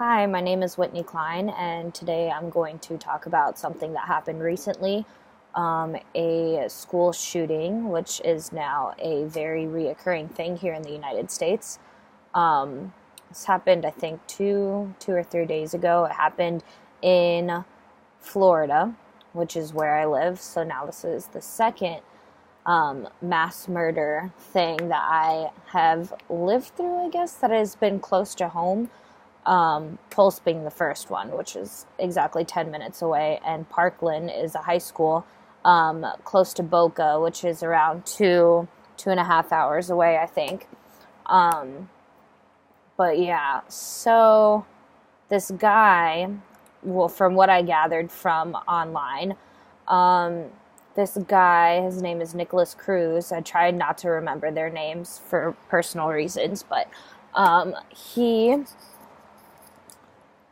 Hi, my name is Whitney Klein, and today I'm going to talk about something that happened recently, a school shooting, which is now a very reoccurring thing here in the United States. This happened, I think, two or 3 days ago. It happened in Florida, which is where I live. So now this is the second mass murder thing that I have lived through, I guess, that has been close to home. Pulse being the first one, which is exactly 10 minutes away, and Parkland is a high school close to Boca, which is around 2.5 hours away, I think. But yeah, so this guy, well, from what I gathered from online, this guy, his name is Nicholas Cruz. I tried not to remember their names for personal reasons, but he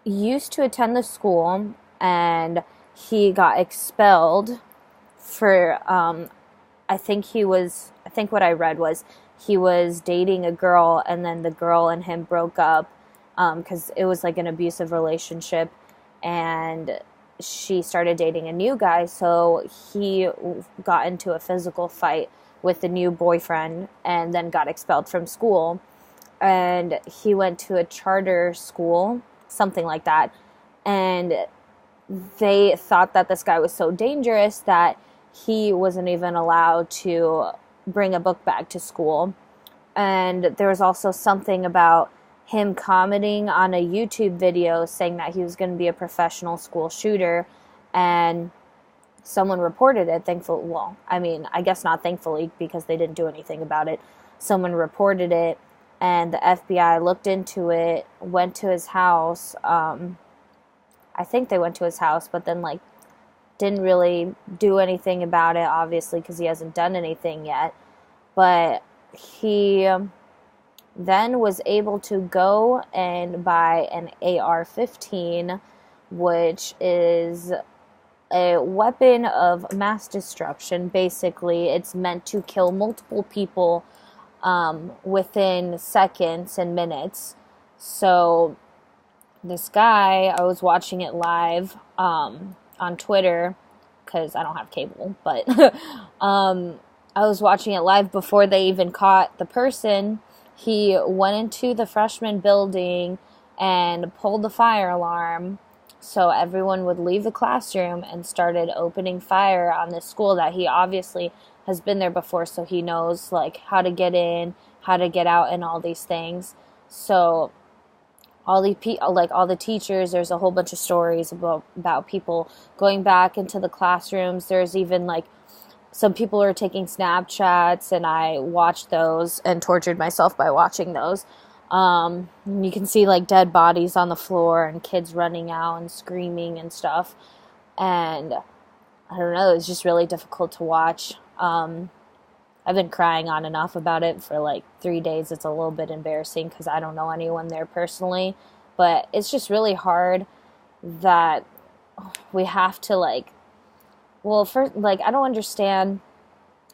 used to attend the school, and he got expelled for I think what I read was he was dating a girl, and then the girl and him broke up because it was like an abusive relationship, and she started dating a new guy, so he got into a physical fight with the new boyfriend and then got expelled from school. And he went to a charter school, something like that, and they thought that this guy was so dangerous that he wasn't even allowed to bring a book bag to school. And there was also something about him commenting on a YouTube video saying that he was going to be a professional school shooter, and someone reported it. Thankfully, well, I mean, I guess not thankfully, because they didn't do anything about it. Someone reported it, and the FBI looked into it, went to his house. I think they went to his house, but then, didn't really do anything about it, obviously, because he hasn't done anything yet. But he then was able to go and buy an AR-15, which is a weapon of mass destruction. Basically, it's meant to kill multiple people within seconds and minutes. So this guy, I was watching it live on Twitter because I don't have cable, but I was watching it live before they even caught the person. He went into the freshman building and pulled the fire alarm so everyone would leave the classroom, and started opening fire on this school that he obviously has been there before, so he knows how to get in, how to get out, and all these things. So all the teachers, there's a whole bunch of stories about people going back into the classrooms. There's even some people are taking Snapchats, and I watched those and tortured myself by watching those. You can see dead bodies on the floor and kids running out and screaming and stuff. And I don't know, it's just really difficult to watch. I've been crying on and off about it for 3 days. It's a little bit embarrassing because I don't know anyone there personally, but it's just really hard that we have to first, I don't understand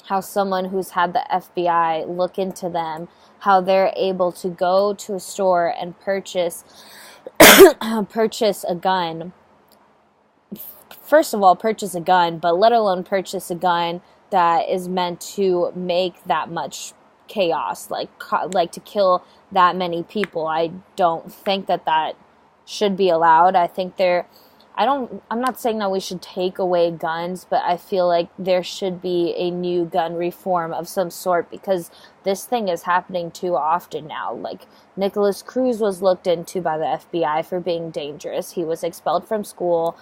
how someone who's had the FBI look into them, how they're able to go to a store and purchase a gun. First of all, purchase a gun, but let alone purchase a gun that is meant to make that much chaos, to kill that many people. I don't think that should be allowed. I think I'm not saying that we should take away guns, but I feel like there should be a new gun reform of some sort, because this thing is happening too often now. Nicholas Cruz was looked into by the FBI for being dangerous. He was expelled from school.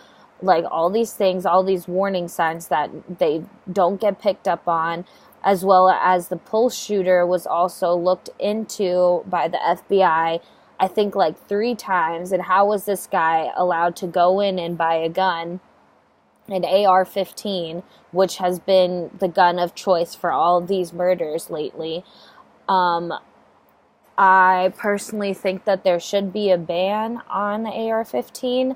All these things, all these warning signs that they don't get picked up on, as well as the Pulse shooter was also looked into by the FBI, I think 3 times. And how was this guy allowed to go in and buy a gun, an AR-15, which has been the gun of choice for all of these murders lately? I personally think that there should be a ban on the AR-15.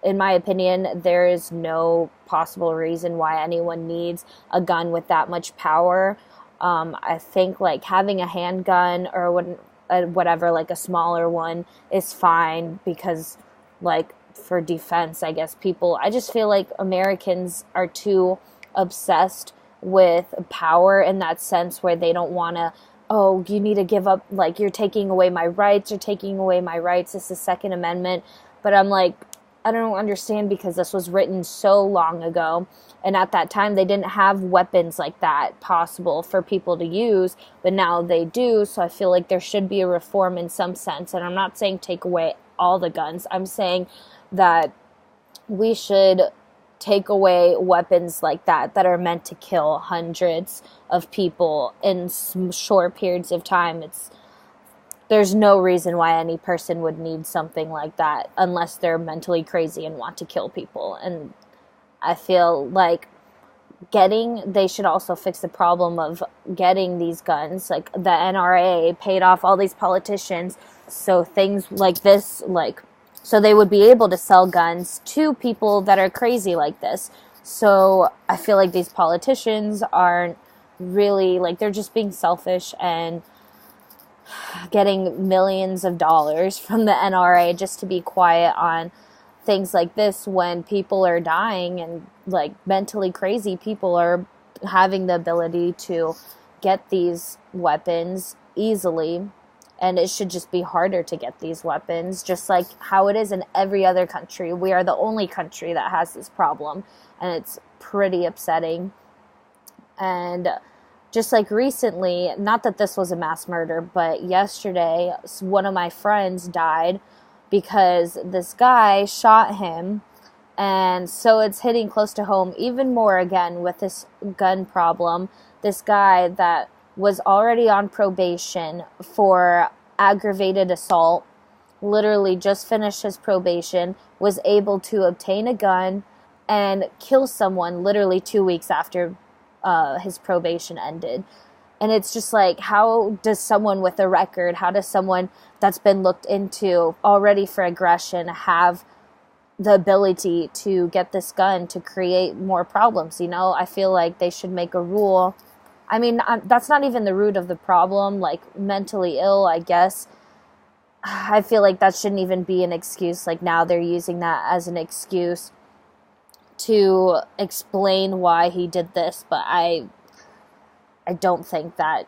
In my opinion, there is no possible reason why anyone needs a gun with that much power. I think having a handgun, or whatever, like a smaller one is fine because, like, for defense, I guess I just feel like Americans are too obsessed with power in that sense where they don't want to, oh, you need to give up, like, you're taking away my rights, it's the Second Amendment. But I'm like, I don't understand, because this was written so long ago, and at that time they didn't have weapons like that possible for people to use, but now they do. So I feel like there should be a reform in some sense, and I'm not saying take away all the guns. I'm saying that we should take away weapons like that are meant to kill hundreds of people in short periods of time. There's no reason why any person would need something like that unless they're mentally crazy and want to kill people. And I feel like they should also fix the problem of getting these guns. Like, the NRA paid off all these politicians so things like this, like, so they would be able to sell guns to people that are crazy like this. So I feel like these politicians aren't really, like, they're just being selfish and getting millions of dollars from the NRA just to be quiet on things like this, when people are dying and, like, mentally crazy people are having the ability to get these weapons easily. And it should just be harder to get these weapons, just like how it is in every other country. We are the only country that has this problem, and it's pretty upsetting. And just like recently, not that this was a mass murder, but yesterday, one of my friends died because this guy shot him. And so it's hitting close to home even more again with this gun problem. This guy that was already on probation for aggravated assault, literally just finished his probation, was able to obtain a gun and kill someone literally 2 weeks after his probation ended. And it's just like, how does someone with a record, how does someone that's been looked into already for aggression have the ability to get this gun to create more problems? I feel like they should make a rule. I mean, that's not even the root of the problem, like mentally ill, I guess. I feel like that shouldn't even be an excuse. Like, now they're using that as an excuse to explain why he did this, but I don't think that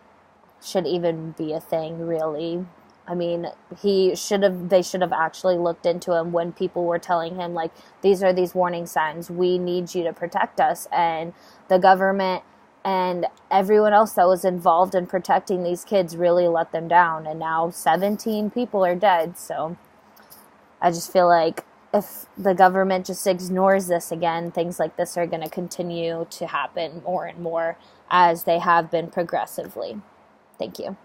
should even be a thing, really. I mean, they should have actually looked into him when people were telling him, like, these are these warning signs, we need you to protect us. And the government and everyone else that was involved in protecting these kids really let them down. And now 17 people are dead. So I just feel like if the government just ignores this again, things like this are going to continue to happen more and more, as they have been progressively. Thank you.